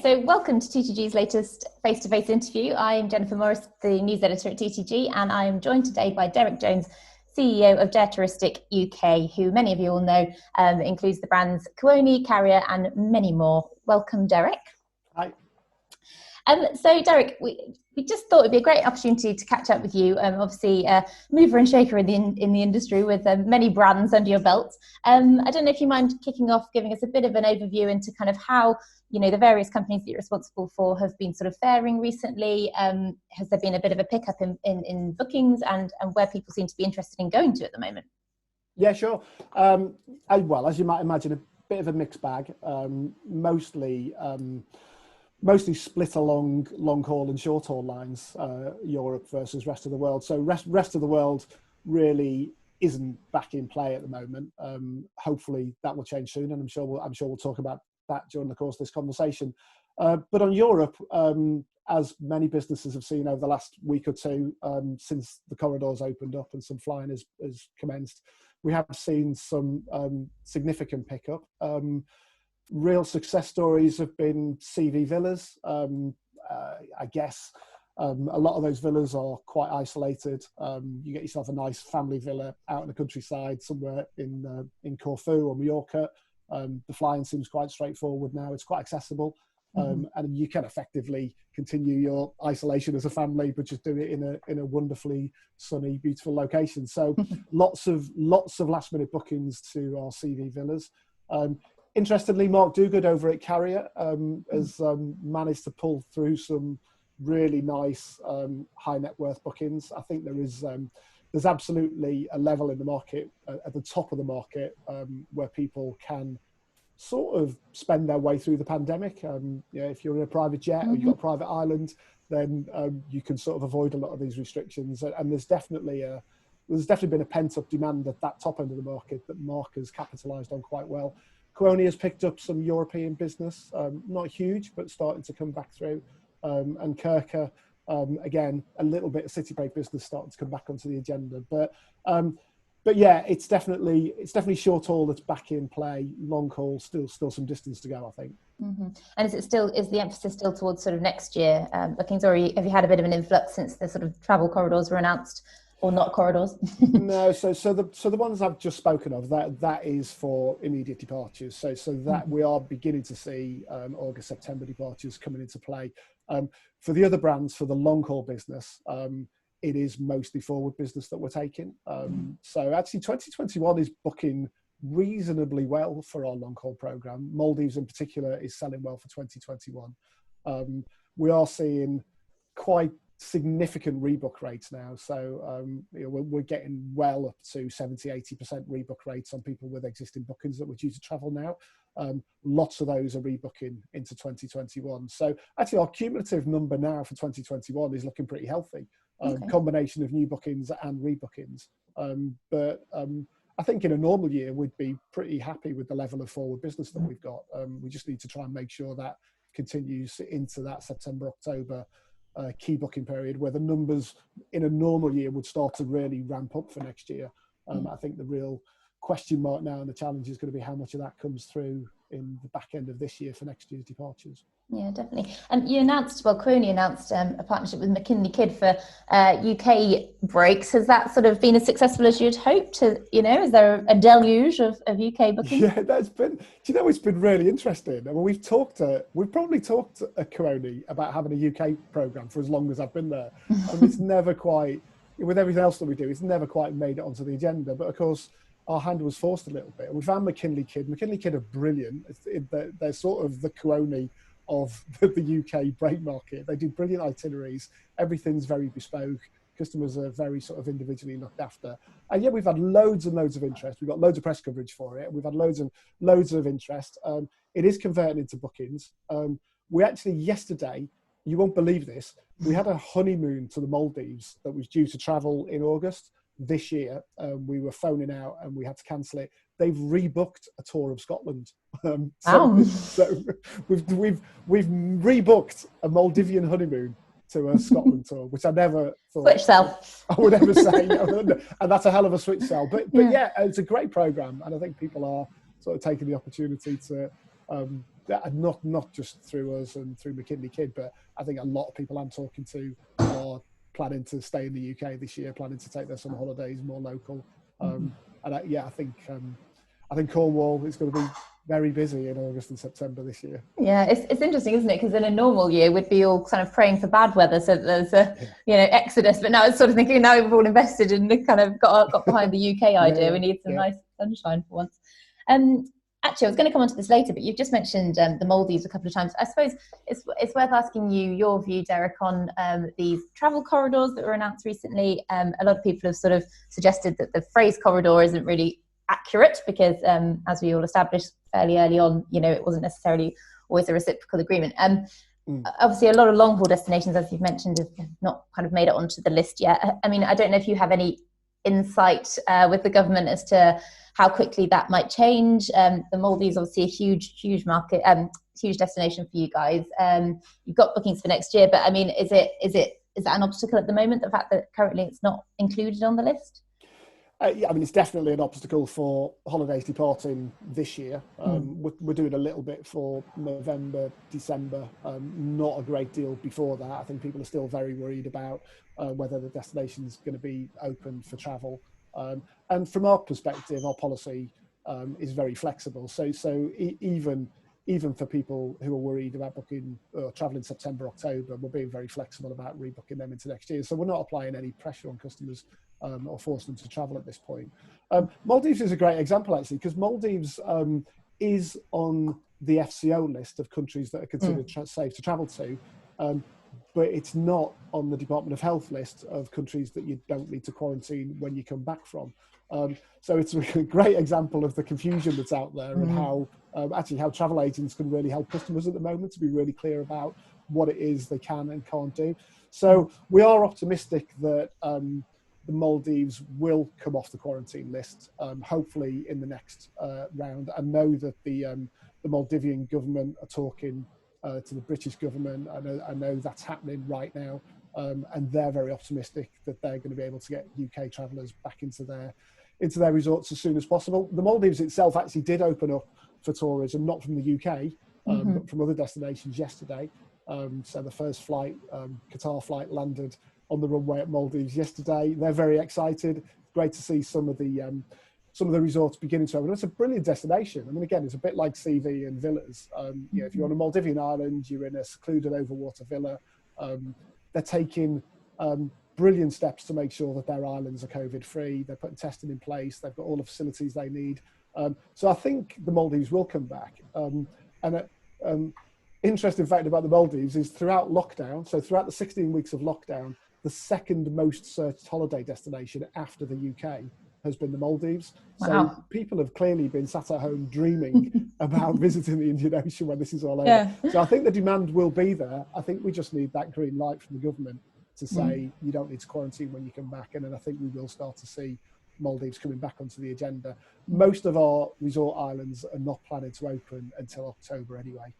So welcome to TTG's latest face-to-face interview. I'm Jennifer Morris, the news editor at TTG, and I'm joined today by Derek Jones, CEO of Dare Touristic UK, who many of you will know includes the brands Kuoni, Carrier, and many more. Welcome, Derek. Hi. So, Derek, we just thought it'd be a great opportunity to catch up with you. Obviously, mover and shaker in the industry with many brands under your belt. I don't know if you mind kicking off, giving us a bit of an overview into kind of how the various companies that you're responsible for have been sort of faring recently. Has there been a bit of a pickup in bookings and where people seem to be interested in going to at the moment? Yeah, sure. Well, as you might imagine, a bit of a mixed bag. Mostly split along long haul and short haul lines, Europe versus rest of the world. So rest of the world really isn't back in play at the moment. Hopefully that will change soon, and I'm sure we'll talk about that during the course of this conversation. But on Europe, as many businesses have seen over the last week or two, since the corridors opened up and some flying has commenced, we have seen some significant pickup. Real success stories have been CV villas. I guess a lot of those villas are quite isolated. You get yourself a nice family villa out in the countryside somewhere in Corfu or Mallorca. The flying seems quite straightforward now. It's quite accessible. And you can effectively continue your isolation as a family, but just do it in a wonderfully sunny, beautiful location. So lots of last minute bookings to our CV villas. Interestingly, Mark Duguid over at Carrier has managed to pull through some really nice high net worth bookings. I think there's absolutely a level in the market, at the top of the market, where people can sort of spend their way through the pandemic. If you're in a private jet or you've got a private island, then you can sort of avoid a lot of these restrictions. And there's definitely been a pent up demand at that top end of the market that Mark has capitalised on quite well. Kuoni has picked up some European business, not huge, but starting to come back through. And Kirker, again, a little bit of city break business starting to come back onto the agenda. But yeah, it's definitely short haul that's back in play. Long haul, still some distance to go, I think. Mm-hmm. And is the emphasis still towards sort of next year bookings, or have you had a bit of an influx since the sort of travel corridors were announced? Or not corridors? No, so the ones I've just spoken of, that is for immediate departures. So that we are beginning to see August, September departures coming into play. For the other brands, for the long haul business, it is mostly forward business that we're taking. So actually 2021 is booking reasonably well for our long haul program. Maldives in particular is selling well for 2021. We are seeing quite significant rebook rates now. So we're getting well up to 70-80% rebook rates on people with existing bookings that were due to travel now. Lots of those are rebooking into 2021. So actually our cumulative number now for 2021 is looking pretty healthy. Combination of new bookings and rebookings. But I think in a normal year we'd be pretty happy with the level of forward business that we've got. We just need to try and make sure that continues into that September, October key booking period, where the numbers in a normal year would start to really ramp up for next year. I think the real question mark now and the challenge is going to be how much of that comes through in the back end of this year for next year's departures. Yeah, definitely. And you announced, Kuoni announced a partnership with McKinley Kidd for UK breaks. Has that sort of been as successful as you'd hoped? Is there a deluge of UK bookings? Yeah, it's been really interesting. I mean, we've probably talked at Kuoni about having a UK programme for as long as I've been there. And it's never quite, with everything else that we do, it's never quite made it onto the agenda. But of course, our hand was forced a little bit. We found McKinley Kidd. McKinley Kidd are brilliant. They're sort of the Kuoni of the UK break market. They do brilliant itineraries. Everything's very bespoke. Customers are very sort of individually looked after. And yet we've had loads and loads of interest. We've got loads of press coverage for it. We've had loads of interest. It is converting into bookings. We actually yesterday, you won't believe this, we had a honeymoon to the Maldives that was due to travel in August this year. We were phoning out and we had to cancel it. They've rebooked a tour of Scotland. So we've rebooked a Maldivian honeymoon to a Scotland tour, which I never thought switch sell. I would ever say. And that's a hell of a switch sell. But yeah, it's a great program, and I think people are sort of taking the opportunity to not just through us and through McKinley Kidd, but I think a lot of people I'm talking to are planning to stay in the UK this year, planning to take their summer holidays more local. And I think Cornwall is going to be very busy in August and September this year. Yeah, it's interesting, isn't it? Because in a normal year, we'd be all kind of praying for bad weather, so that there's a exodus. But now it's sort of thinking, now we've all invested and kind of got behind the UK idea. We need some nice sunshine for once. Actually, I was going to come on to this later, but you've just mentioned the Maldives a couple of times. I suppose it's worth asking you your view, Derek, on these travel corridors that were announced recently. A lot of people have sort of suggested that the phrase corridor isn't really accurate because, as we all established fairly early on, it wasn't necessarily always a reciprocal agreement. Obviously, a lot of long-haul destinations, as you've mentioned, have not kind of made it onto the list yet. I mean, I don't know if you have any insight with the government as to how quickly that might change. The Maldives, obviously, a huge market, huge destination for you guys. You've got bookings for next year, but I mean, is that an obstacle at the moment? The fact that currently it's not included on the list? Yeah, I mean, it's definitely an obstacle for holidays departing this year. We're doing a little bit for November, December, not a great deal before that. I think people are still very worried about whether the destination's going to be open for travel. And from our perspective, our policy is very flexible. So even for people who are worried about booking or traveling September, October, we're being very flexible about rebooking them into next year. So we're not applying any pressure on customers or forcing them to travel at this point. Maldives is a great example, actually, because Maldives is on the FCO list of countries that are considered safe to travel to, but it's not on the Department of Health list of countries that you don't need to quarantine when you come back from. So it's a great example of the confusion that's out there and how travel agents can really help customers at the moment to be really clear about what it is they can and can't do. So we are optimistic that the Maldives will come off the quarantine list, hopefully in the next round. I know that the Maldivian government are talking to the British government. I know that's happening right now, and they're very optimistic that they're going to be able to get UK travellers back into their resorts as soon as possible. The Maldives itself actually did open up for tourism, not from the UK, but from other destinations yesterday. So the first flight, Qatar flight, landed on the runway at Maldives yesterday. They're very excited. Great to see some of the resorts beginning to open. It's a brilliant destination. I mean, again, it's a bit like CV and villas. If you're on a Maldivian island, you're in a secluded overwater villa. They're taking brilliant steps to make sure that their islands are COVID-free. They're putting testing in place. They've got all the facilities they need. So I think the Maldives will come back. Interesting fact about the Maldives is throughout lockdown, so throughout the 16 weeks of lockdown, the second most searched holiday destination after the UK has been the Maldives. Wow. So people have clearly been sat at home dreaming about visiting the Indian Ocean when this is all over. Yeah. So I think the demand will be there. I think we just need that green light from the government to say you don't need to quarantine when you come back. And then I think we will start to see Maldives coming back onto the agenda. Most of our resort islands are not planning to open until October anyway.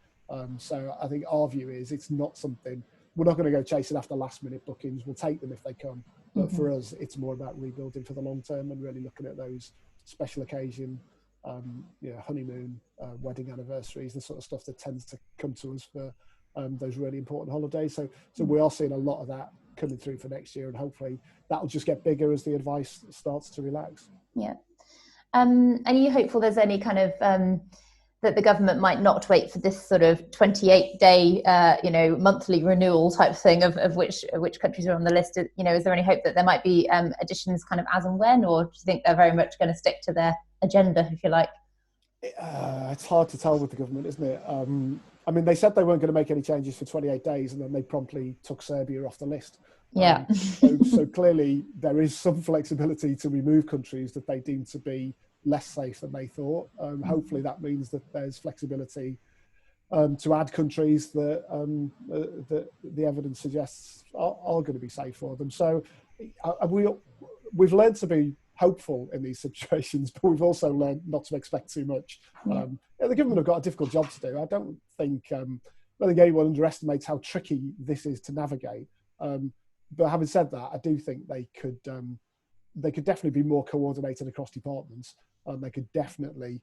So I think our view is it's not something, we're not going to go chasing after last minute bookings. We'll take them if they come. But for us, it's more about rebuilding for the long term and really looking at those special occasion, honeymoon, wedding anniversaries, the sort of stuff that tends to come to us for those really important holidays. So we are seeing a lot of that coming through for next year, and hopefully that'll just get bigger as the advice starts to relax. Yeah. And are you hopeful there's any kind of that the government might not wait for this sort of 28-day, monthly renewal type thing of which countries are on the list? Is there any hope that there might be additions kind of as and when, or do you think they're very much going to stick to their agenda, if you like? It's hard to tell with the government, isn't it? I mean, they said they weren't going to make any changes for 28 days, and then they promptly took Serbia off the list. Yeah. So clearly there is some flexibility to remove countries that they deem to be less safe than they thought. Hopefully that means that there's flexibility to add countries that the evidence suggests are going to be safe for them. So we've learned to be hopeful in these situations, but we've also learned not to expect too much. The government have got a difficult job to do. I don't think anyone underestimates how tricky this is to navigate. But having said that, I do think they could definitely be more coordinated across departments. They could definitely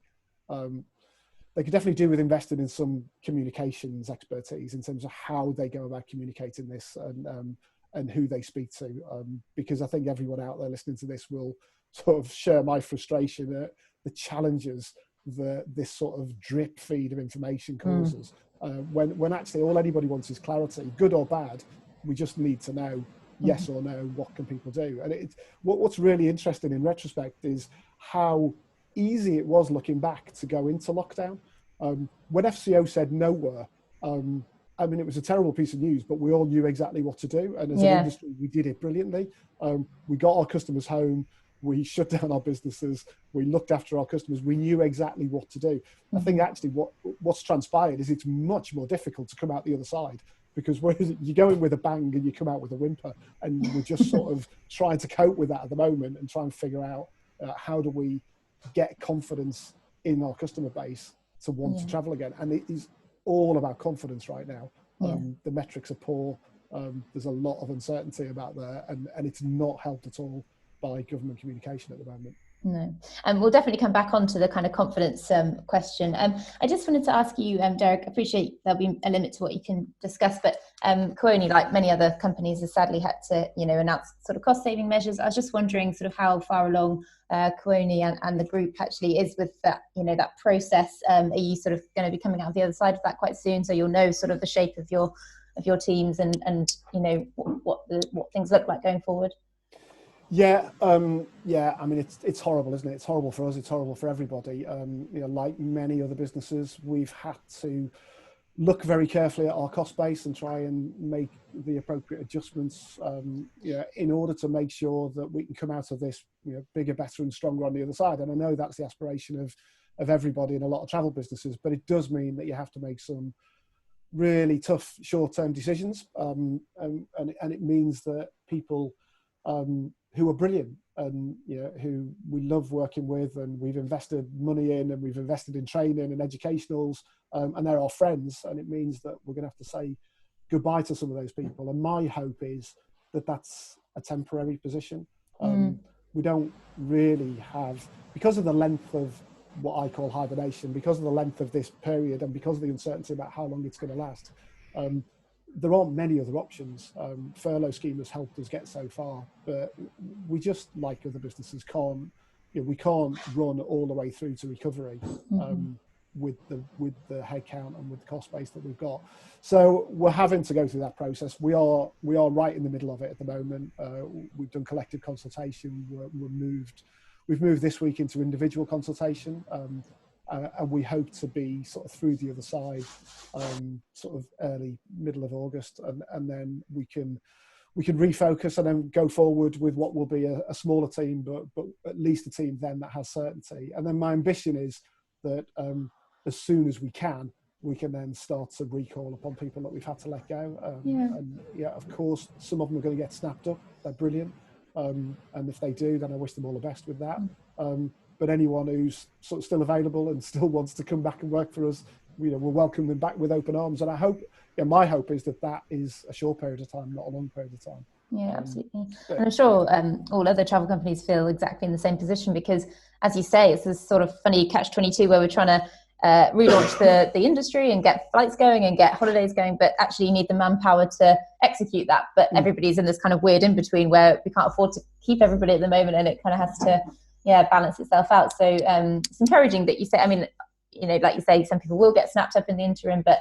they could definitely do with investing in some communications expertise in terms of how they go about communicating this and who they speak to, because I think everyone out there listening to this will sort of share my frustration at the challenges that this sort of drip feed of information causes. When actually all anybody wants is clarity, good or bad. We just need to know yes or no, what can people do? And what's really interesting in retrospect is how easy it was looking back to go into lockdown. When FCO said nowhere, I mean, it was a terrible piece of news, but we all knew exactly what to do. And as an industry, we did it brilliantly. We got our customers home. We shut down our businesses. We looked after our customers. We knew exactly what to do. I think actually what's transpired is it's much more difficult to come out the other side, because you go in with a bang and you come out with a whimper. And we're just sort of trying to cope with that at the moment and try and figure out how do we get confidence in our customer base to want to travel again. And it is all about confidence right now. The metrics are poor. There's a lot of uncertainty about there, and it's not helped at all by government communication at the moment. No, and we'll definitely come back onto the kind of confidence question. I just wanted to ask you, Derek, I appreciate there'll be a limit to what you can discuss, but Kuoni, like many other companies, has sadly had to, announce sort of cost saving measures. I was just wondering sort of how far along Kuoni and the group actually is with that, that process. Are you sort of going to be coming out the other side of that quite soon, so you'll know sort of the shape of your teams and what things look like going forward? Yeah. I mean, it's horrible, isn't it? It's horrible for us. It's horrible for everybody. Like many other businesses, we've had to look very carefully at our cost base and try and make the appropriate adjustments, in order to make sure that we can come out of this, bigger, better, and stronger on the other side. And I know that's the aspiration of everybody in a lot of travel businesses, but it does mean that you have to make some really tough short-term decisions, and it means that people who are brilliant and who we love working with, and we've invested money in, and we've invested in training and educationals, and they're our friends, and it means that we're going to have to say goodbye to some of those people. And my hope is that that's a temporary position. We don't really have, because of the length of what I call hibernation, because of the length of this period, and because of the uncertainty about how long it's going to last, there aren't many other options. Furlough scheme has helped us get so far, but we just, like other businesses, we can't run all the way through to recovery with the headcount and with the cost base that we've got. So we're having to go through that process. We are right in the middle of it at the moment. We've done collective consultation. We've moved this week into individual consultation. And we hope to be sort of through the other side, sort of middle of August, and then we can refocus and then go forward with what will be a smaller team, but at least a team then that has certainty. And then my ambition is that as soon as we can then start to recall upon people that we've had to let go. And of course, some of them are going to get snapped up. They're brilliant, and if they do, then I wish them all the best with that. But anyone who's sort of still available and still wants to come back and work for us, we'll welcome them back with open arms. And I hope, my hope is that is a short period of time, not a long period of time. Yeah, absolutely. And I'm sure all other travel companies feel exactly in the same position, because, as you say, it's this sort of funny catch-22 where we're trying to relaunch the industry and get flights going and get holidays going, but actually you need the manpower to execute that. But everybody's in this kind of weird in-between where we can't afford to keep everybody at the moment, and it kind of has to balance itself out. So it's encouraging that you say, I mean, like you say, some people will get snapped up in the interim, but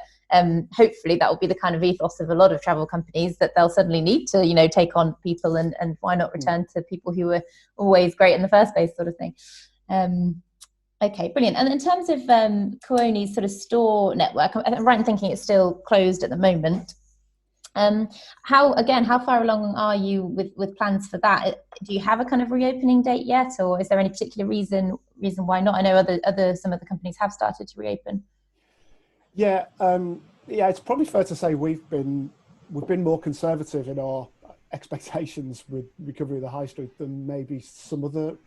hopefully that will be the kind of ethos of a lot of travel companies, that they'll suddenly need to, take on people, and why not return to people who were always great in the first place, sort of thing. Okay, brilliant. And in terms of Kuoni's sort of store network, I'm right in thinking it's still closed at the moment. How far along are you with plans for that? Do you have a kind of reopening date yet, or is there any particular reason why not? I know some of the companies have started to reopen. Yeah, it's probably fair to say we've been more conservative in our expectations with recovery of the high street than maybe some other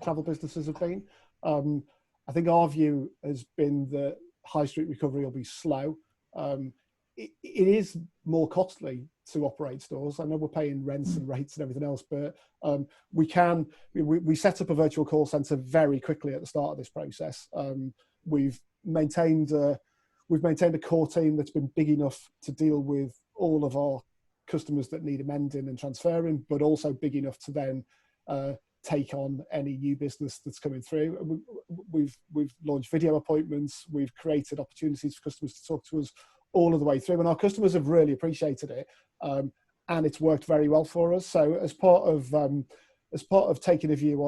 travel businesses have been. I think our view has been that high street recovery will be slow. It is more costly to operate stores. I know we're paying rents and rates and everything else, but we set up a virtual call centre very quickly at the start of this process. we've maintained a core team that's been big enough to deal with all of our customers that need amending and transferring, but also big enough to then take on any new business that's coming through. We've launched video appointments. We've created opportunities for customers to talk to us all of the way through, and our customers have really appreciated it, and it's worked very well for us. So as part of taking a view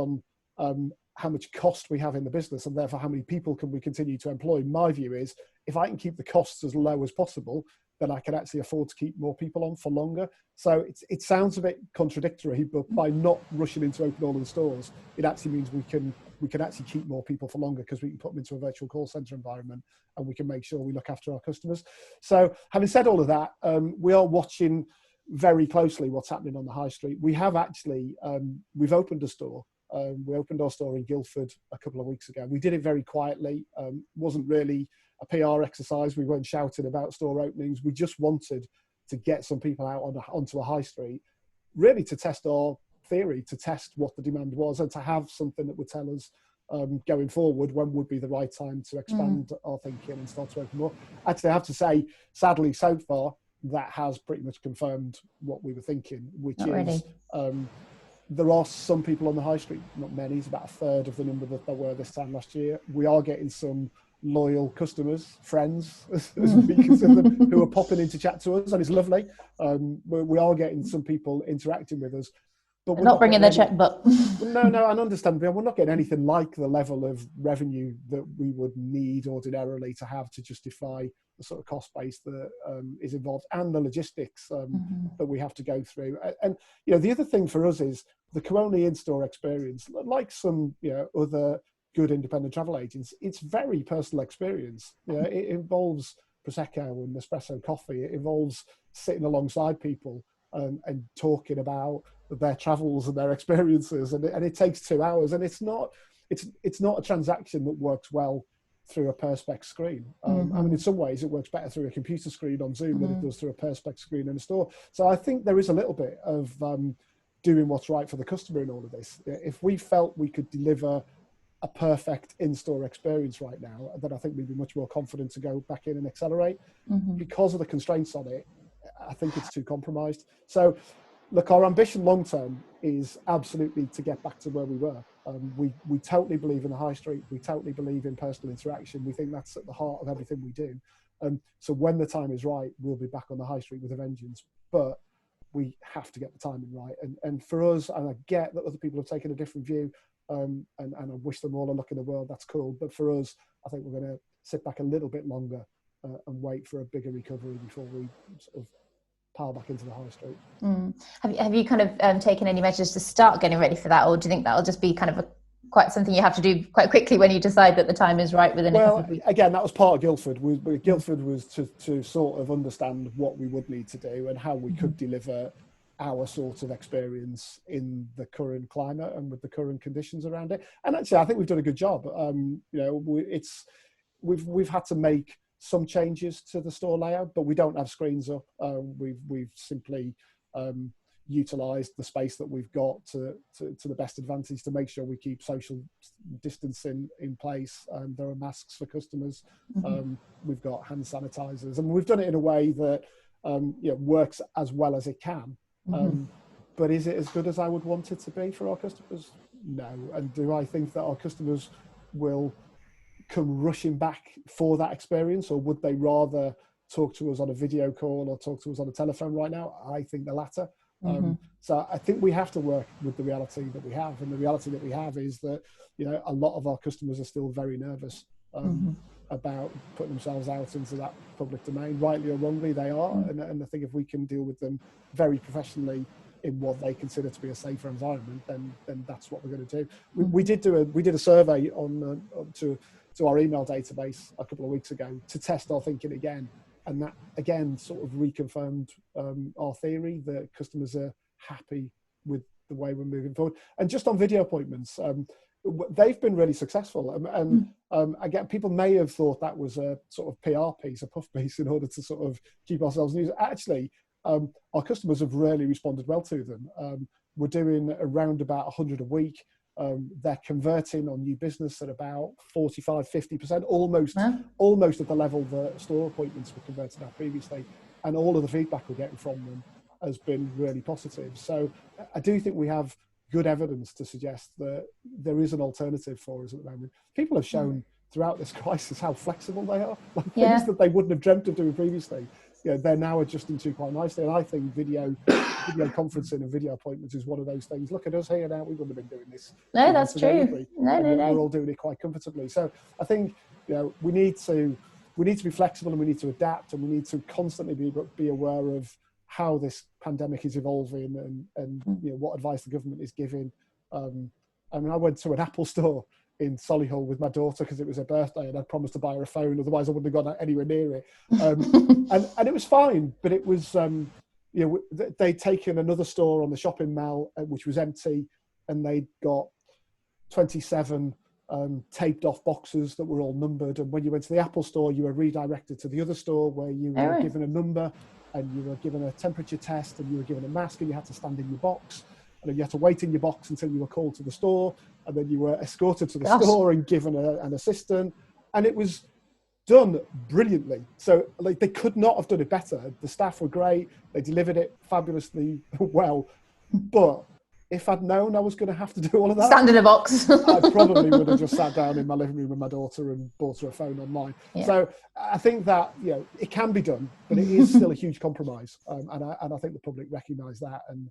on how much cost we have in the business and therefore how many people can we continue to employ, my view is if I can keep the costs as low as possible, then I can actually afford to keep more people on for longer. So it sounds a bit contradictory, but by not rushing in to open all of the stores, it actually means we can actually keep more people for longer because we can put them into a virtual call center environment and we can make sure we look after our customers. So having said all of that, we are watching very closely what's happening on the high street. We have actually, we've opened a store. We opened our store in Guildford a couple of weeks ago. We did it very quietly. Wasn't really a PR exercise. We weren't shouting about store openings. We just wanted to get some people out onto a high street, really to test our theory, to test what the demand was, and to have something that would tell us going forward when would be the right time to expand our thinking and start to open more. Actually, I have to say, sadly, so far, that has pretty much confirmed what we were thinking, which is there are some people on the high street, not many, it's about a third of the number that there were this time last year. We are getting some loyal customers, friends, as we consider them, who are popping in to chat to us, and it's lovely. We are getting some people interacting with us. But we're not bringing the checkbook. No, and understandably, we're not getting anything like the level of revenue that we would need ordinarily to have to justify the sort of cost base that is involved and the logistics that we have to go through. And the other thing for us is the Kuoni in-store experience, like some other good independent travel agents, it's very personal experience. It involves Prosecco and espresso coffee. It involves sitting alongside people and talking about their travels and their experiences, and it takes 2 hours, and it's not a transaction that works well through a Perspex screen. I mean, in some ways it works better through a computer screen on Zoom than it does through a Perspex screen in a store. So I think there is a little bit of doing what's right for the customer in all of this. If we felt we could deliver a perfect in-store experience right now, then I think we'd be much more confident to go back in and accelerate. Because of the constraints on it, I think it's too compromised. So look, our ambition long-term is absolutely to get back to where we were. We totally believe in the high street. We totally believe in personal interaction. We think that's at the heart of everything we do. So when the time is right, we'll be back on the high street with a vengeance. But we have to get the timing right. And for us, and I get that other people have taken a different view, and I wish them all a luck in the world, that's cool. But for us, I think we're going to sit back a little bit longer and wait for a bigger recovery before we sort of pile back into the high street. Have you kind of taken any measures to start getting ready for that, or do you think that'll just be kind of quite something you have to do quite quickly when you decide that the time is right within a couple of weeks? Again, that was part of Guildford. Guildford was to sort of understand what we would need to do and how we could deliver our sort of experience in the current climate and with the current conditions around it. And actually, I think we've done a good job. We've had to make some changes to the store layout, but we don't have screens up. We've simply utilised the space that we've got to the best advantage to make sure we keep social distancing in place. There are masks for customers. We've got hand sanitizers, and we've done it in a way that works as well as it can. But is it as good as I would want it to be for our customers? No. And do I think that our customers will come rushing back for that experience, or would they rather talk to us on a video call or talk to us on a telephone right now? I think the latter. So I think we have to work with the reality that we have, and the reality that we have is that a lot of our customers are still very nervous about putting themselves out into that public domain. Rightly or wrongly, they are, and I think if we can deal with them very professionally in what they consider to be a safer environment, then that's what we're going to do. We did a survey to our email database a couple of weeks ago to test our thinking again, and that again sort of reconfirmed our theory that customers are happy with the way we're moving forward. And just on video appointments, they've been really successful, and again, people may have thought that was a sort of PR piece, a puff piece, in order to sort of keep ourselves news. Actually, our customers have really responded well to them. We're doing around about 100 a week. They're converting on new business at about 45-50%, almost at the level that store appointments were converted at previously. And all of the feedback we're getting from them has been really positive. So I do think we have good evidence to suggest that there is an alternative for us at the moment. People have shown throughout this crisis how flexible they are, like things that they wouldn't have dreamt of doing previously. They're now adjusting to quite nicely. And I think video conferencing and video appointments is one of those things. Look at us here now. We wouldn't have been doing this. No, that's true. No. We're all doing it quite comfortably. So I think we need to be flexible, and we need to adapt, and we need to constantly be aware of how this pandemic is evolving and what advice the government is giving. I went to an Apple store in Solihull with my daughter because it was her birthday, and I promised to buy her a phone, otherwise I wouldn't have gone anywhere near it. And it was fine, but it was they'd taken another store on the shopping mall which was empty, and they'd got 27 taped off boxes that were all numbered, and when you went to the Apple store you were redirected to the other store where you were given a number, and you were given a temperature test, and you were given a mask, and you had to stand in your box, and then you had to wait in your box until you were called to the store, and then you were escorted to the store and given an assistant, and it was done brilliantly. So they could not have done it better. The staff were great, they delivered it fabulously well, but if I'd known I was going to have to do all of that, stand in a box, I probably would have just sat down in my living room with my daughter and bought her a phone online. So I think that it can be done, but it is still a huge compromise, and I think the public recognise that, and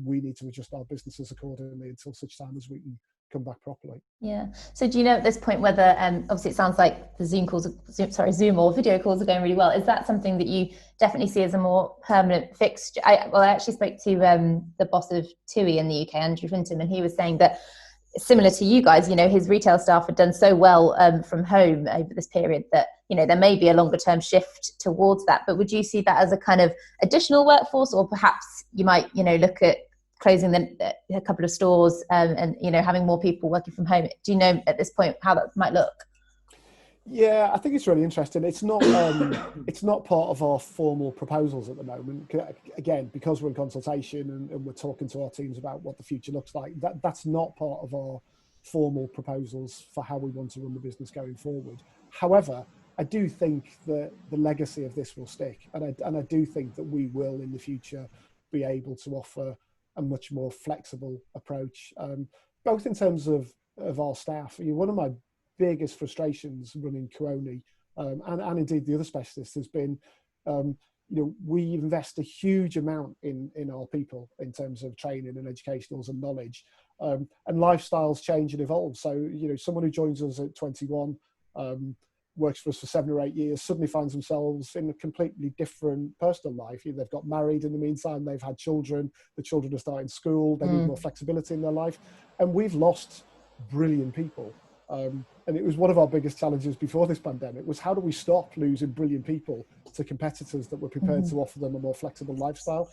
we need to adjust our businesses accordingly until such time as we can come back properly. Yeah. So do you know at this point whether, obviously it sounds like the Zoom or video calls are going really well. Is that something that you definitely see as a more permanent fix? I actually spoke to the boss of TUI in the UK, Andrew Finton, and he was saying that similar to you guys, his retail staff had done so well from home over this period that, there may be a longer term shift towards that. But would you see that as a kind of additional workforce, or perhaps you might, look at closing a couple of stores and having more people working from home? Do you know at this point how that might look? Yeah, I think it's really interesting. It's not it's not part of our formal proposals at the moment. Again, because we're in consultation and we're talking to our teams about what the future looks like. That's not part of our formal proposals for how we want to run the business going forward. However, I do think that the legacy of this will stick, and I do think that we will in the future be able to offer a much more flexible approach, both in terms of our staff. One of my biggest frustrations running Kuoni, and indeed the other specialists, has been, we invest a huge amount in our people in terms of training and educationals and knowledge, and lifestyles change and evolve. So, someone who joins us at 21, works for us for 7 or 8 years, suddenly finds themselves in a completely different personal life. They've got married in the meantime, they've had children, the children are starting school, they need more flexibility in their life. And we've lost brilliant people. And it was one of our biggest challenges before this pandemic, was how do we stop losing brilliant people to competitors that were prepared to offer them a more flexible lifestyle?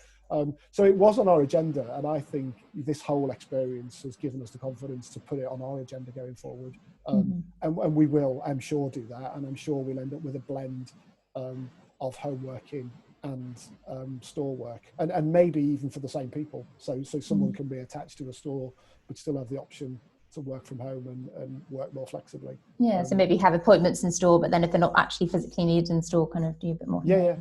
So it was on our agenda, and I think this whole experience has given us the confidence to put it on our agenda going forward. And we will, I'm sure, do that, and I'm sure we'll end up with a blend of home working and store work, and maybe even for the same people. So someone can be attached to a store but still have the option to work from home and work more flexibly. Yeah, so maybe have appointments in store, but then if they're not actually physically needed in store, kind of do a bit more. Yeah.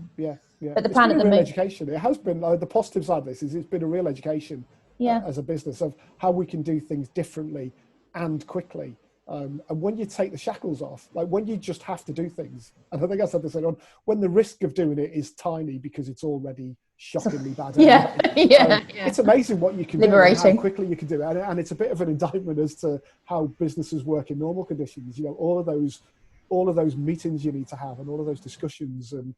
But the plan at the moment, education. It has been the positive side of this is it's been a real education as a business of how we can do things differently and quickly. And when you take the shackles off, like when you just have to do things, and I think I said this earlier on, when the risk of doing it is tiny because it's already shockingly bad. It's amazing what you can do and how quickly you can do it. And it's a bit of an indictment as to how businesses work in normal conditions. All of those meetings you need to have, and all of those discussions and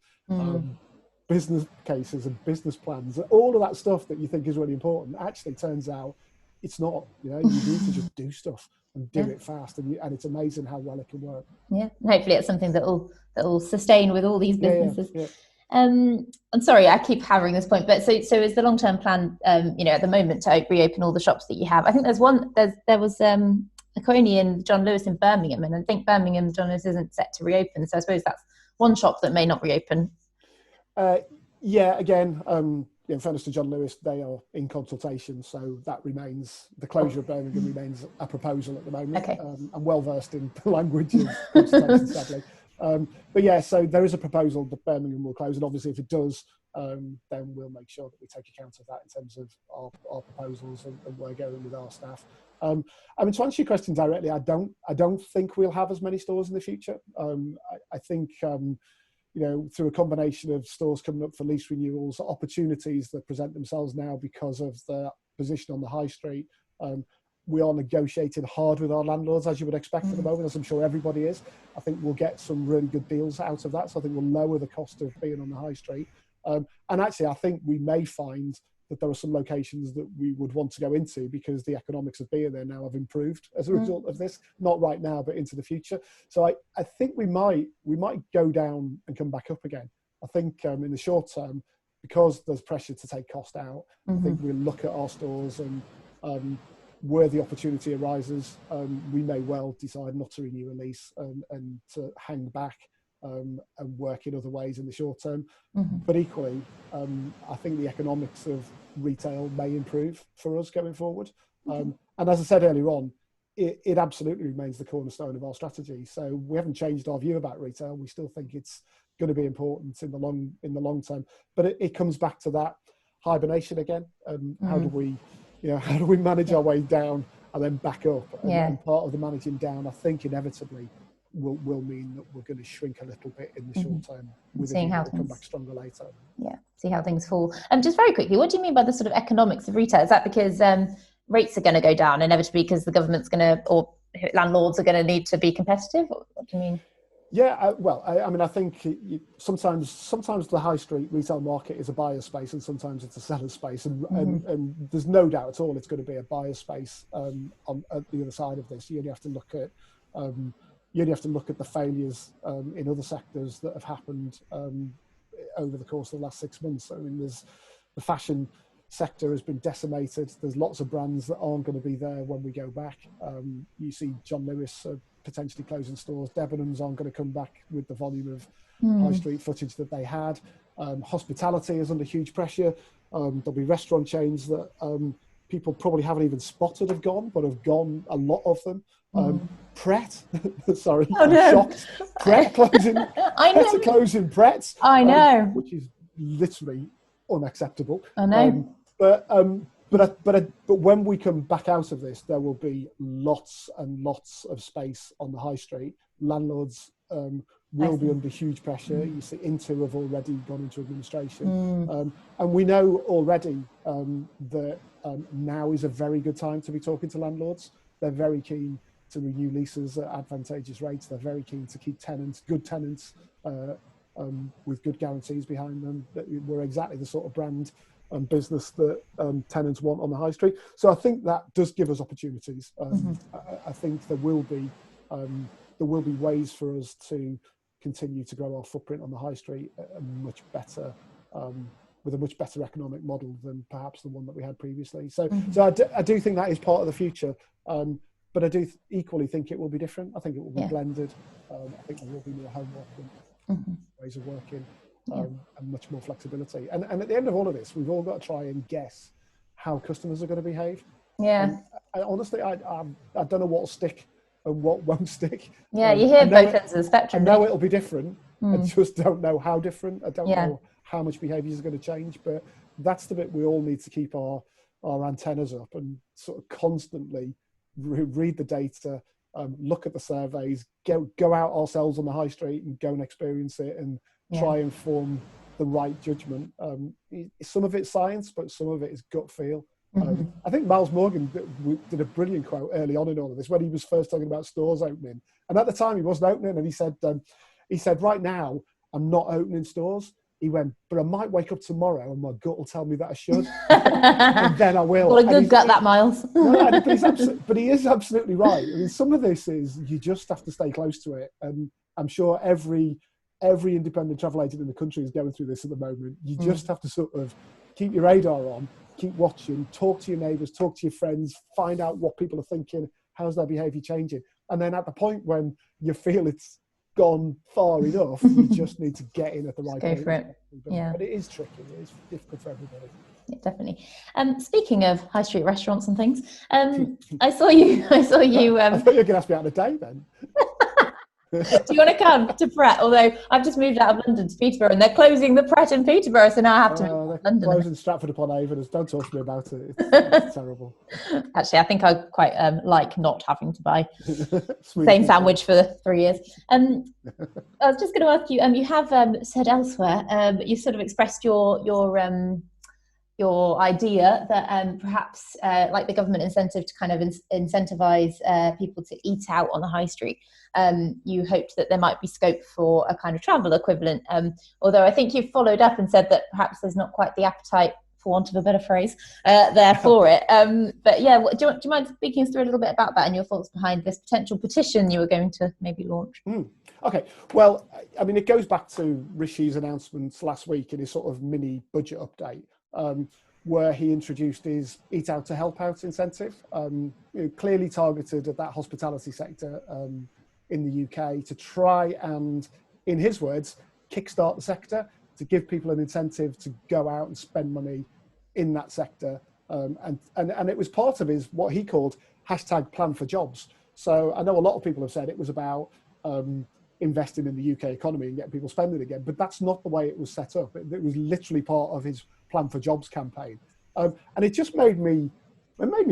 business cases and business plans, all of that stuff that you think is really important actually turns out it's not. You need to just do stuff and do it fast, and it's amazing how well it can work. Yeah, hopefully it's something that will sustain with all these businesses. I'm sorry, I keep hammering this point, but so is the long-term plan, at the moment, to reopen all the shops that you have? I think there was a Kuoni in John Lewis in Birmingham, and I think Birmingham John Lewis isn't set to reopen, so I suppose that's one shop that may not reopen. Again, in fairness to John Lewis, they are in consultation, so that remains, the closure of Birmingham remains a proposal at the moment. Okay. I'm well versed in the language of consultation, sadly. But yeah, so there is a proposal that Birmingham will close, and obviously if it does, then we'll make sure that we take account of that in terms of our proposals and where we're going with our staff. I mean, to answer your question directly, I don't think we'll have as many stores in the future. I think through a combination of stores coming up for lease renewals, opportunities that present themselves now because of the position on the high street. We are negotiating hard with our landlords, as you would expect at the moment, as I'm sure everybody is. I think we'll get some really good deals out of that. So I think we'll lower the cost of being on the high street. And actually, I think we may find that there are some locations that we would want to go into because the economics of being there now have improved as a result of this. Not right now, but into the future. So I think we might go down and come back up again. I think in the short term, because there's pressure to take cost out, I think we'll look at our stores and where the opportunity arises, we may well decide not to renew a lease and to hang back and work in other ways in the short term. But equally, I think the economics of retail may improve for us going forward. And as I said earlier on, it absolutely remains the cornerstone of our strategy. So we haven't changed our view about retail. We still think it's going to be important in the long term. But it comes back to that hibernation again. How do we manage our way down and then back up? And part of the managing down, I think, inevitably will mean that we're going to shrink a little bit in the short term, with a view that we'll come back stronger later. Yeah, see how things fall. Just very quickly, what do you mean by the sort of economics of retail? Is that because rates are going to go down inevitably because the government's going to, or landlords are going to need to be competitive? What do you mean? Yeah, I mean, I think sometimes the high street retail market is a buyer space and sometimes it's a seller space, and there's no doubt at all it's going to be a buyer space at the other side of this. You only have to look at the failures in other sectors that have happened over the course of the last 6 months. I mean, the fashion sector has been decimated. There's lots of brands that aren't going to be there when we go back. You see John Lewis potentially closing stores. Debenhams aren't going to come back with the volume of high street footage that they had. Hospitality is under huge pressure. There'll be restaurant chains that people probably haven't even spotted have gone, but have gone, a lot of them. Pret, sorry, oh, no. Shocked. Pret closing. Pret are closing Pret. I know, which is literally unacceptable. I know. But when we come back out of this, there will be lots and lots of space on the high street. Landlords will be under huge pressure. You see, Intu have already gone into administration, and we know already that now is a very good time to be talking to landlords. They're very keen to renew leases at advantageous rates. They're very keen to keep good tenants with good guarantees behind them. We're exactly the sort of brand and business that tenants want on the high street. So I think that does give us opportunities. I think there will be ways for us to continue to grow our footprint on the high street with a much better economic model than perhaps the one that we had previously. So I do think that is part of the future. But I do equally think it will be different. I think it will be blended. I think there will be more homework and ways of working. And much more flexibility. And at the end of all of this, we've all got to try and guess how customers are going to behave. Yeah. Honestly, I don't know what will stick and what won't stick. Yeah, you hear both ends of the spectrum. I know it'll be different. I just don't know how different. I don't know how much behaviours are going to change. But that's the bit we all need to keep our antennas up and sort of constantly read the data, look at the surveys, go out ourselves on the high street and go and experience it and try and form the right judgment. Some of it's science, but some of it is gut feel. I think Miles Morgan did a brilliant quote early on in all of this when he was first talking about stores opening. And at the time he wasn't opening, and he said, right now I'm not opening stores. He went, but I might wake up tomorrow and my gut will tell me that I should, and then I will. What a good gut that, Miles. But he is absolutely right. I mean, some of this is you just have to stay close to it, and I'm sure every independent travel agent in the country is going through this at the moment. You just have to sort of keep your radar on, keep watching, talk to your neighbours, talk to your friends, find out what people are thinking, how's their behaviour changing. And then at the point when you feel it's gone far enough. You just need to get in at the right Go point. for it. Yeah. But it is tricky. It is difficult for everybody. Yeah, definitely. Speaking of high street restaurants and things, I saw you. I thought you were going to ask me out on a day then. Do you want to come to Pret? Although I've just moved out of London to Peterborough, and they're closing the Pret in Peterborough, so now I have to move to London. Closing Stratford upon Avon. Don't talk to me about it. It's terrible. Actually, I think I quite like not having to buy same sandwich for 3 years. I was just going to ask you. You have said elsewhere. You sort of expressed your idea that perhaps like the government incentive to kind of incentivize people to eat out on the high street, you hoped that there might be scope for a kind of travel equivalent, although I think you've followed up and said that perhaps there's not quite the appetite, for want of a better phrase, there for it. But yeah, do you mind speaking us through a little bit about that and your thoughts behind this potential petition you were going to maybe launch? Okay, well, I mean, it goes back to Rishi's announcements last week in his sort of mini budget update, where he introduced his Eat Out to Help Out incentive, clearly targeted at that hospitality sector in the UK to try and, in his words, kickstart the sector, to give people an incentive to go out and spend money in that sector. And it was part of his, what he called hashtag plan for jobs. So I know a lot of people have said it was about investing in the UK economy and getting people spending again, but that's not the way it was set up. It was literally part of his plan for jobs campaign. And it just made me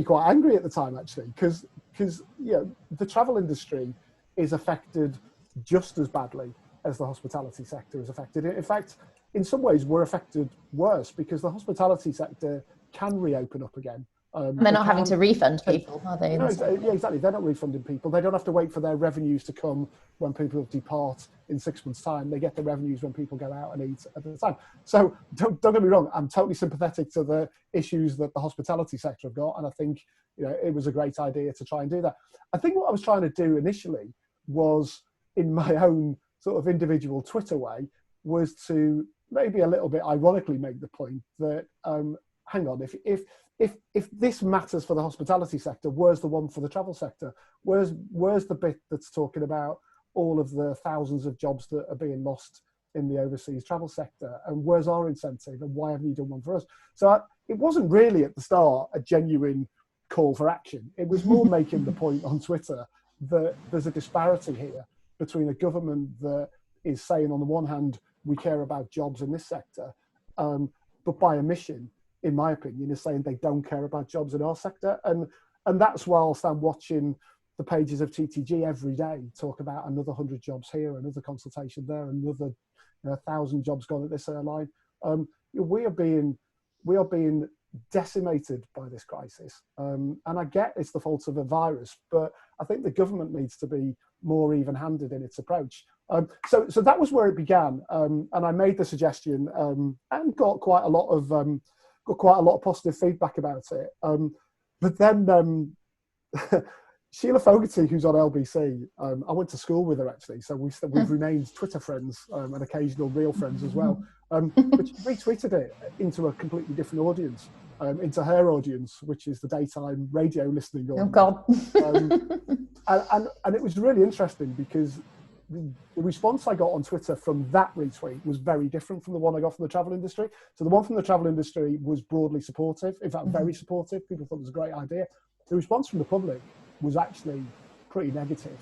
quite angry at the time, actually, because the travel industry is affected just as badly as the hospitality sector is affected. In fact, in some ways, we're affected worse because the hospitality sector can reopen up again. And they're not having to refund people, are they? No, yeah, exactly. They're not refunding people. They don't have to wait for their revenues to come when people depart in 6 months' time. They get the revenues when people go out and eat at the time. So don't get me wrong. I'm totally sympathetic to the issues that the hospitality sector have got, and I think it was a great idea to try and do that. I think what I was trying to do initially was, in my own sort of individual Twitter way, was to maybe a little bit ironically make the point that hang on, if this matters for the hospitality sector, where's the one for the travel sector? Where's the bit that's talking about all of the thousands of jobs that are being lost in the overseas travel sector? And where's our incentive? And why haven't you done one for us? So it wasn't really at the start a genuine call for action. It was more making the point on Twitter that there's a disparity here between a government that is saying on the one hand, we care about jobs in this sector, but by omission, in my opinion, is saying they don't care about jobs in our sector. And that's whilst I'm watching the pages of TTG every day talk about another 100 jobs here, another consultation there, another 1,000 jobs gone at this airline. We are being decimated by this crisis. And I get it's the fault of a virus, but I think the government needs to be more even-handed in its approach. So that was where it began. And I made the suggestion and got quite a lot of positive feedback about it. But then Sheila Fogarty, who's on LBC, I went to school with her actually, so we've renamed Twitter friends and occasional real friends as well. But she retweeted it into a completely different audience, into her audience, which is the daytime radio listening audience. Oh God! And it was really interesting because the response I got on Twitter from that retweet was very different from the one I got from the travel industry. So the one from the travel industry was broadly supportive, in fact, very supportive. People thought it was a great idea. The response from the public was actually pretty negative.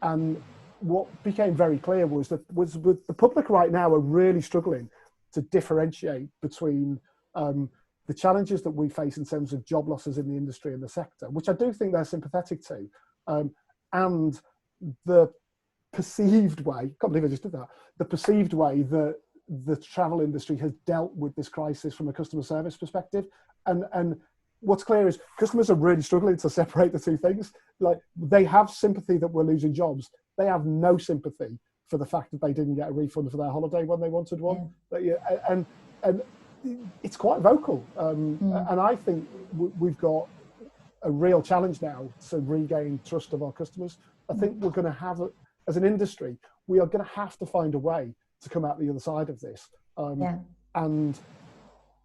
And what became very clear was that the public right now are really struggling to differentiate between the challenges that we face in terms of job losses in the industry and the sector, which I do think they're sympathetic to, and the perceived way, can't believe I just did that, the perceived way that the travel industry has dealt with this crisis from a customer service perspective. And what's clear is customers are really struggling to separate the two things. Like, they have sympathy that we're losing jobs. They have no sympathy for the fact that they didn't get a refund for their holiday when they wanted one. Yeah. And it's quite vocal. And I think we've got a real challenge now to regain trust of our customers. I think we're going to have, as an industry, we are going to have to find a way to come out the other side of this and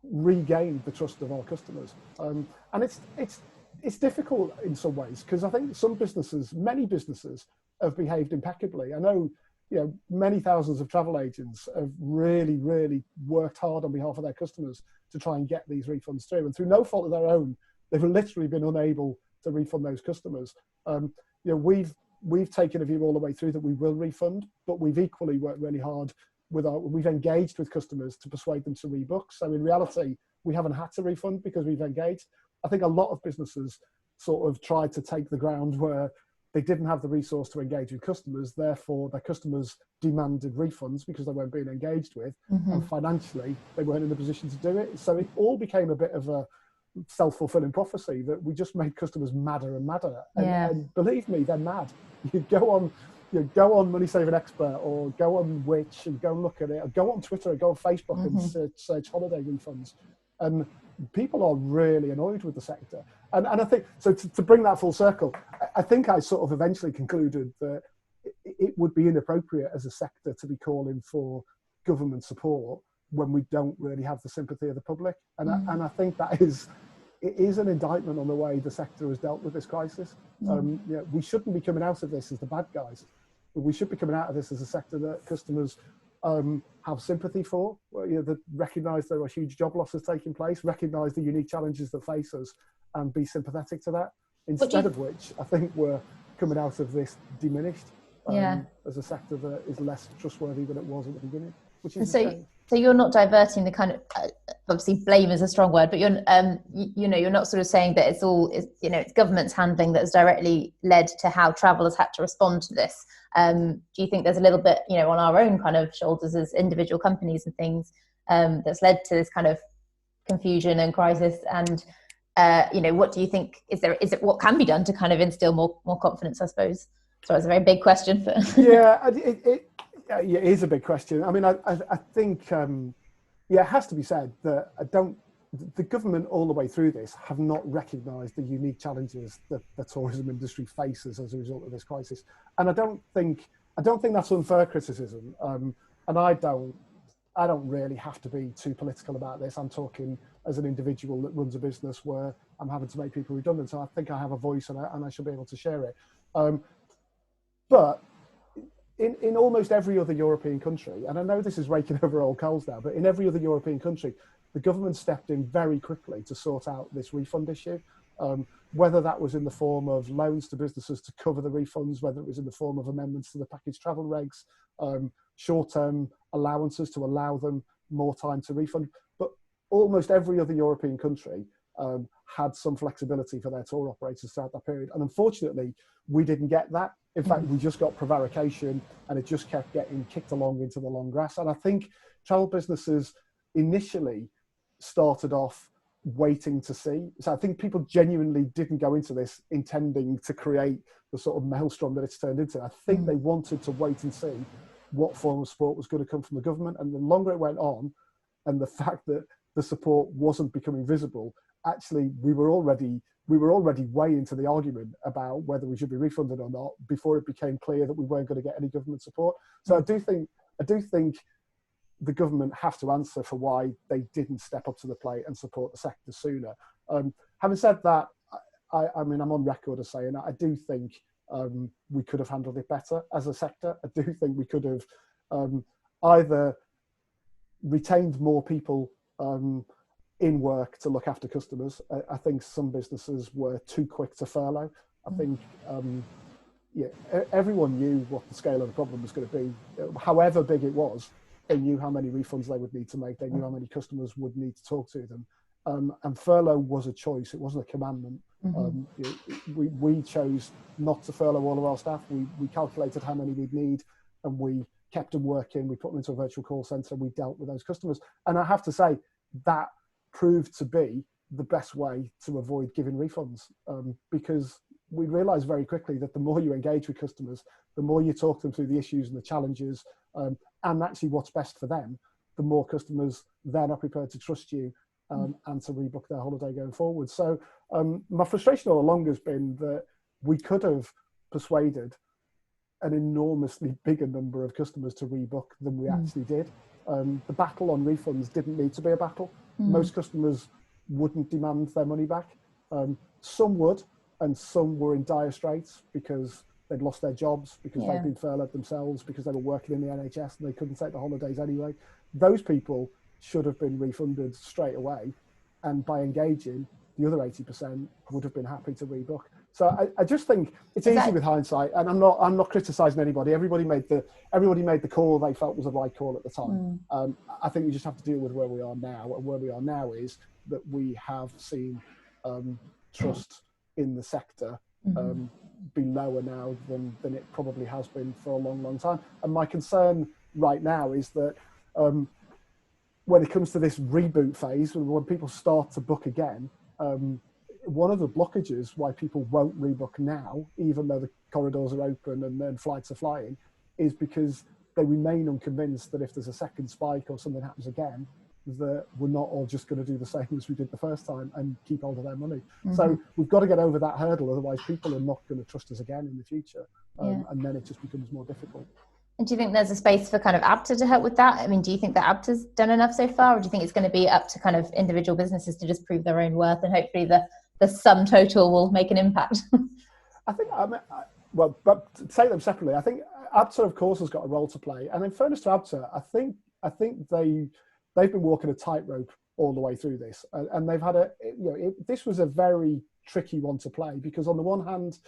regain the trust of our customers. And it's difficult in some ways, because I think some businesses, many businesses, have behaved impeccably. I know, many thousands of travel agents have really, really worked hard on behalf of their customers to try and get these refunds through. And through no fault of their own, they've literally been unable to refund those customers. We've taken a view all the way through that we will refund, but we've equally worked really hard we've engaged with customers to persuade them to rebook. So in reality, we haven't had to refund because we've engaged. I think a lot of businesses sort of tried to take the ground where they didn't have the resource to engage with customers, therefore their customers demanded refunds because they weren't being engaged with, and financially they weren't in a position to do it. So it all became a bit of a self-fulfilling prophecy that we just made customers madder and madder. And believe me, they're mad. You go on Money Saving Expert or go on Which and go and look at it, or go on Twitter or go on Facebook and search holiday refunds. And people are really annoyed with the sector. And I think, so to bring that full circle, I think I sort of eventually concluded that it would be inappropriate as a sector to be calling for government support when we don't really have the sympathy of the public. And I think it is an indictment on the way the sector has dealt with this crisis. We shouldn't be coming out of this as the bad guys. We should be coming out of this as a sector that customers have sympathy for, that recognise there are huge job losses taking place, recognise the unique challenges that face us, and be sympathetic to that. Instead of which, I think we're coming out of this diminished as a sector that is less trustworthy than it was at the beginning, which is a shame. So you're not diverting the kind of, obviously blame is a strong word, but you're you're not sort of saying that it's government's handling that has directly led to how travel has had to respond to this. Do you think there's a little bit, on our own kind of shoulders as individual companies and things, that's led to this kind of confusion and crisis? And what do you think is it what can be done to kind of instill more confidence, I suppose? So it's a very big question. But it is a big question. I mean, I think, it has to be said that the government all the way through this have not recognised the unique challenges that the tourism industry faces as a result of this crisis. And I don't think that's unfair criticism. And I don't really have to be too political about this. I'm talking as an individual that runs a business where I'm having to make people redundant. So I think I have a voice and I should be able to share it. But in almost every other European country, and I know this is raking over old coals now, but in every other European country, the government stepped in very quickly to sort out this refund issue. Whether that was in the form of loans to businesses to cover the refunds, whether it was in the form of amendments to the package travel regs, short-term allowances to allow them more time to refund. But almost every other European country had some flexibility for their tour operators throughout that period. And unfortunately, we didn't get that. In fact, we just got prevarication and it just kept getting kicked along into the long grass. And I think travel businesses initially started off waiting to see. So I think people genuinely didn't go into this intending to create the sort of maelstrom that it's turned into. I think they wanted to wait and see what form of support was going to come from the government. And the longer it went on, and the fact that the support wasn't becoming visible, actually we were already way into the argument about whether we should be refunded or not before it became clear that we weren't going to get any government support. So I do think the government have to answer for why they didn't step up to the plate and support the sector sooner. Having said that, I mean, I'm on record as saying I do think we could have handled it better as a sector. I do think we could have either retained more people in work to look after customers. I think some businesses were too quick to furlough. I think everyone knew what the scale of the problem was going to be. However big it was, they knew how many refunds they would need to make. They knew how many customers would need to talk to them. And furlough was a choice. It wasn't a commandment. We chose not to furlough all of our staff. We calculated how many we'd need and we kept them working. We put them into a virtual call centre. We dealt with those customers. And I have to say that proved to be the best way to avoid giving refunds, because we realised very quickly that the more you engage with customers, the more you talk them through the issues and the challenges, and actually what's best for them, the more customers then are prepared to trust you and to rebook their holiday going forward. So my frustration all along has been that we could have persuaded an enormously bigger number of customers to rebook than we actually did. The battle on refunds didn't need to be a battle. Most customers wouldn't demand their money back. Some would, and some were in dire straits because they'd lost their jobs because they'd been furloughed themselves because they were working in the NHS and they couldn't take the holidays anyway. Those people should have been refunded straight away, and by engaging, the other 80% would have been happy to rebook. So I just think it's easy with hindsight, and I'm not criticising anybody. Everybody made the call they felt was the right call at the time. I think we just have to deal with where we are now, and where we are now is that we have seen trust in the sector be lower now than it probably has been for a long, long time. And my concern right now is that when it comes to this reboot phase, when people start to book again, one of the blockages why people won't rebook now, even though the corridors are open and then flights are flying, is because they remain unconvinced that if there's a second spike or something happens again, that we're not all just going to do the same as we did the first time and keep hold of their money. So we've got to get over that hurdle, otherwise people are not going to trust us again in the future, and then it just becomes more difficult. And do you think there's a space for kind of ABTA to help with that? I mean, do you think that ABTA's done enough so far, or do you think it's going to be up to kind of individual businesses to just prove their own worth, and hopefully the sum total will make an impact? I think, but to take them separately, I think ABTA, of course, has got a role to play. And in fairness to ABTA, I think they've been walking a tightrope all the way through this, and they've had this was a very tricky one to play, because on the one hand,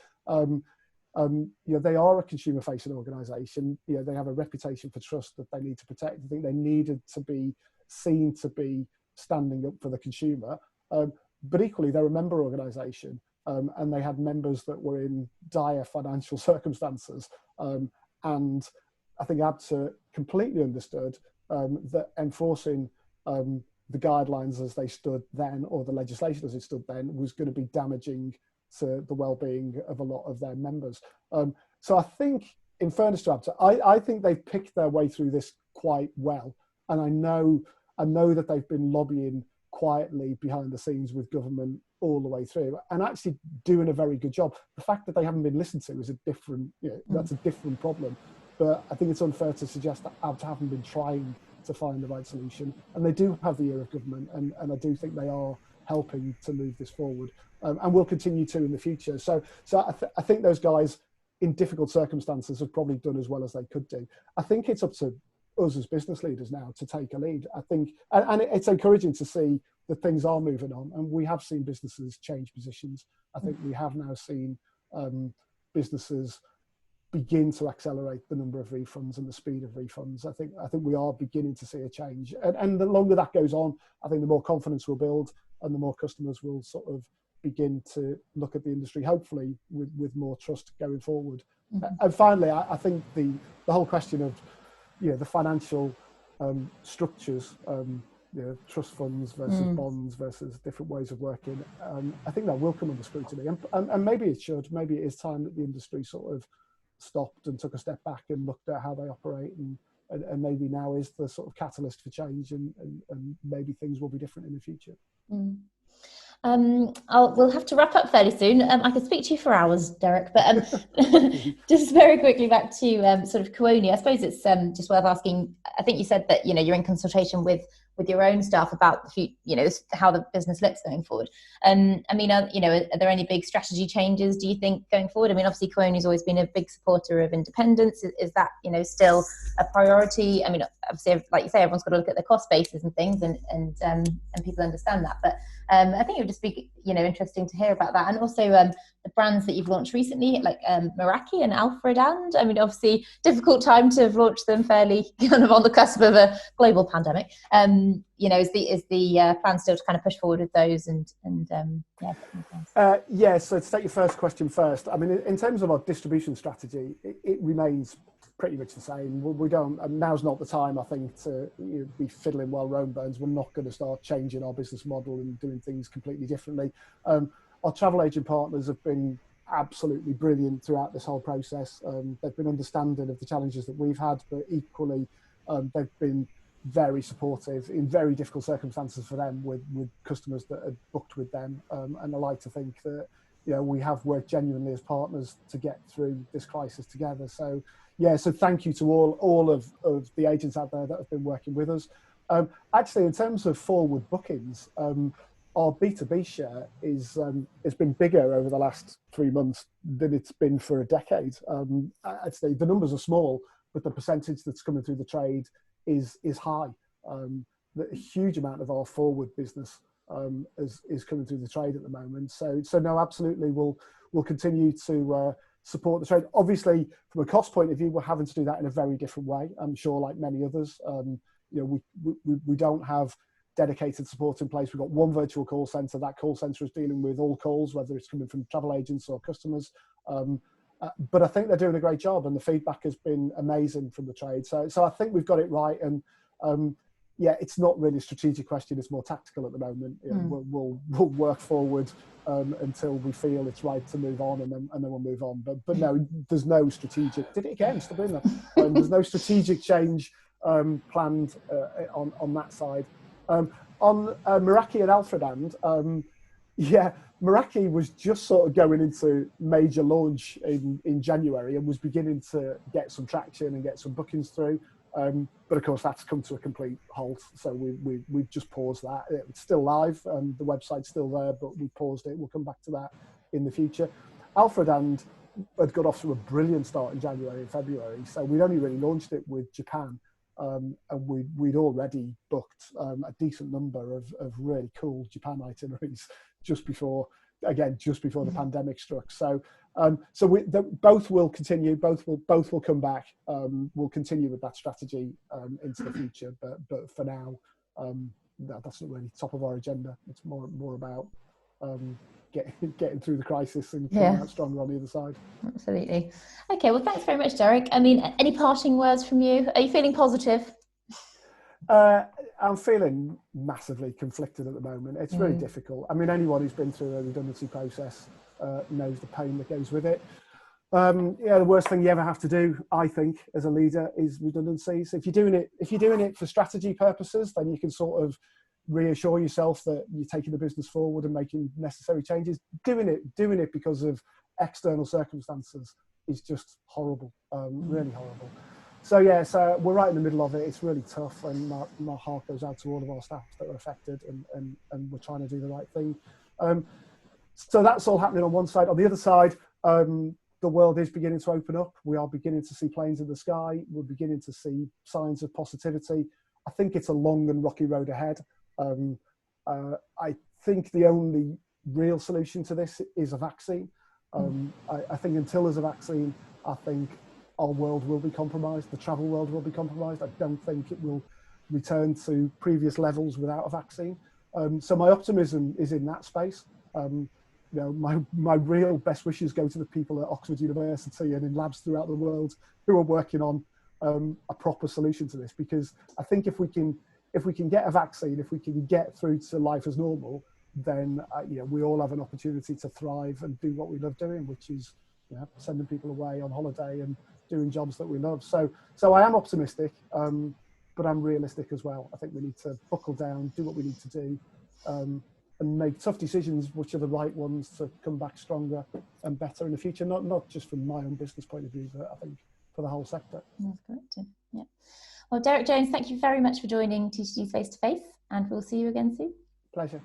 they are a consumer-facing organisation. They have a reputation for trust that they need to protect. I think they needed to be seen to be standing up for the consumer, but equally they're a member organisation, and they had members that were in dire financial circumstances. And I think ABTA completely understood that enforcing the guidelines as they stood then, or the legislation as it stood then, was going to be damaging to the well-being of a lot of their members. So I think, in fairness to ABTA, I think they've picked their way through this quite well, and I know that they've been lobbying quietly behind the scenes with government all the way through, and actually doing a very good job. The fact that they haven't been listened to is a different, that's a different problem. But I think it's unfair to suggest that ABTA haven't been trying to find the right solution, and they do have the ear of government, and I do think they are helping to move this forward, and will continue to in the future. So I think those guys in difficult circumstances have probably done as well as they could do. I think it's up to us as business leaders now to take a lead. I think, and it's encouraging to see that things are moving on, and we have seen businesses change positions. I think we have now seen businesses begin to accelerate the number of refunds and the speed of refunds. I think we are beginning to see a change, and the longer that goes on, I think the more confidence will build, and the more customers will sort of begin to look at the industry, hopefully with more trust going forward. And finally, I think the whole question of the financial structures, trust funds versus bonds versus different ways of working, I think that will come under scrutiny, and maybe it should. Maybe it is time that the industry sort of stopped and took a step back and looked at how they operate, and maybe now is the sort of catalyst for change, and maybe things will be different in the future. We'll have to wrap up fairly soon. I could speak to you for hours, Derek, but just very quickly back to sort of Kuoni. I suppose it's just worth asking. I think you said that you're in consultation with your own staff about the future, how the business looks going forward. I mean, are there any big strategy changes, do you think, going forward? I mean, obviously Kuoni's always been a big supporter of independence. Is that still a priority? I mean, obviously, like you say, everyone's got to look at their cost bases and things, and people understand that. But I think it would just be interesting to hear about that, and also the brands that you've launched recently, like Meraki and Alfred. And I mean, obviously, difficult time to have launched them fairly kind of on the cusp of a global pandemic. Is the plan still to kind of push forward with those yeah. So to take your first question first, I mean, in terms of our distribution strategy, it remains pretty much the same. We don't. Now's not the time, I think, to be fiddling while Rome burns. We're not going to start changing our business model and doing things completely differently. Our travel agent partners have been absolutely brilliant throughout this whole process. They've been understanding of the challenges that we've had, but equally, they've been very supportive in very difficult circumstances for them with customers that had booked with them. And I like to think that we have worked genuinely as partners to get through this crisis together. So so thank you to all of the agents out there that have been working with us. Actually, in terms of forward bookings, our B2B share is it's been bigger over the last 3 months than it's been for a decade. I'd say the numbers are small, but the percentage that's coming through the trade is high. A huge amount of our forward business is coming through the trade at the moment. So no, absolutely, we'll continue to support the trade. Obviously, from a cost point of view, we're having to do that in a very different way. I'm sure, like many others, we don't have dedicated support in place. We've got one virtual call centre. That call centre is dealing with all calls, whether it's coming from travel agents or customers. But I think they're doing a great job, and the feedback has been amazing from the trade. So I think we've got it right. And yeah, it's not really a strategic question. It's more tactical at the moment. We'll work forward until we feel it's right to move on, and then we'll move on. But no, there's no strategic. Did it again? Stop doing that. There's no strategic change planned on that side. On Meraki and Alfredand, yeah, Meraki was just sort of going into major launch in January and was beginning to get some traction and get some bookings through. But of course, that's come to a complete halt. So we've just paused that. It's still live, and the website's still there, but we paused it. We'll come back to that in the future. Alfredand had got off to a brilliant start in January and February. So we'd only really launched it with Japan. And we'd already booked a decent number of really cool Japan itineraries just before the pandemic struck. So both will continue. Both will come back. We'll continue with that strategy into the future. But for now, that's not really top of our agenda. It's more about getting through the crisis and coming out stronger on the other side. Absolutely. Okay, well, thanks very much, Derek. I mean, any parting words from you? Are you feeling positive? I'm feeling massively conflicted at the moment. It's really difficult. I mean, anyone who's been through a redundancy process knows the pain that goes with it. The worst thing you ever have to do, I think, as a leader, is redundancies. If you're doing it for strategy purposes, then you can sort of reassure yourself that you're taking the business forward and making necessary changes. Doing it because of external circumstances is just horrible, really horrible. So we're right in the middle of it. It's really tough, and my heart goes out to all of our staff that are affected, and we're trying to do the right thing. So that's all happening on one side. On the other side, the world is beginning to open up. We are beginning to see planes in the sky. We're beginning to see signs of positivity. I think it's a long and rocky road ahead. I think the only real solution to this is a vaccine. I think until there's a vaccine, I think our world will be compromised. The travel world will be compromised. I don't think it will return to previous levels without a vaccine. So my optimism is in that space. My real best wishes go to the people at Oxford University and in labs throughout the world who are working on a proper solution to this, because I think if we can get a vaccine, if we can get through to life as normal, then we all have an opportunity to thrive and do what we love doing, which is sending people away on holiday and doing jobs that we love. So I am optimistic, but I'm realistic as well. I think we need to buckle down, do what we need to do, and make tough decisions, which are the right ones to come back stronger and better in the future. Not just from my own business point of view, but I think for the whole sector. That's correct. Yeah. Well, Derek Jones, thank you very much for joining TTG's Face to Face, and we'll see you again soon. Pleasure.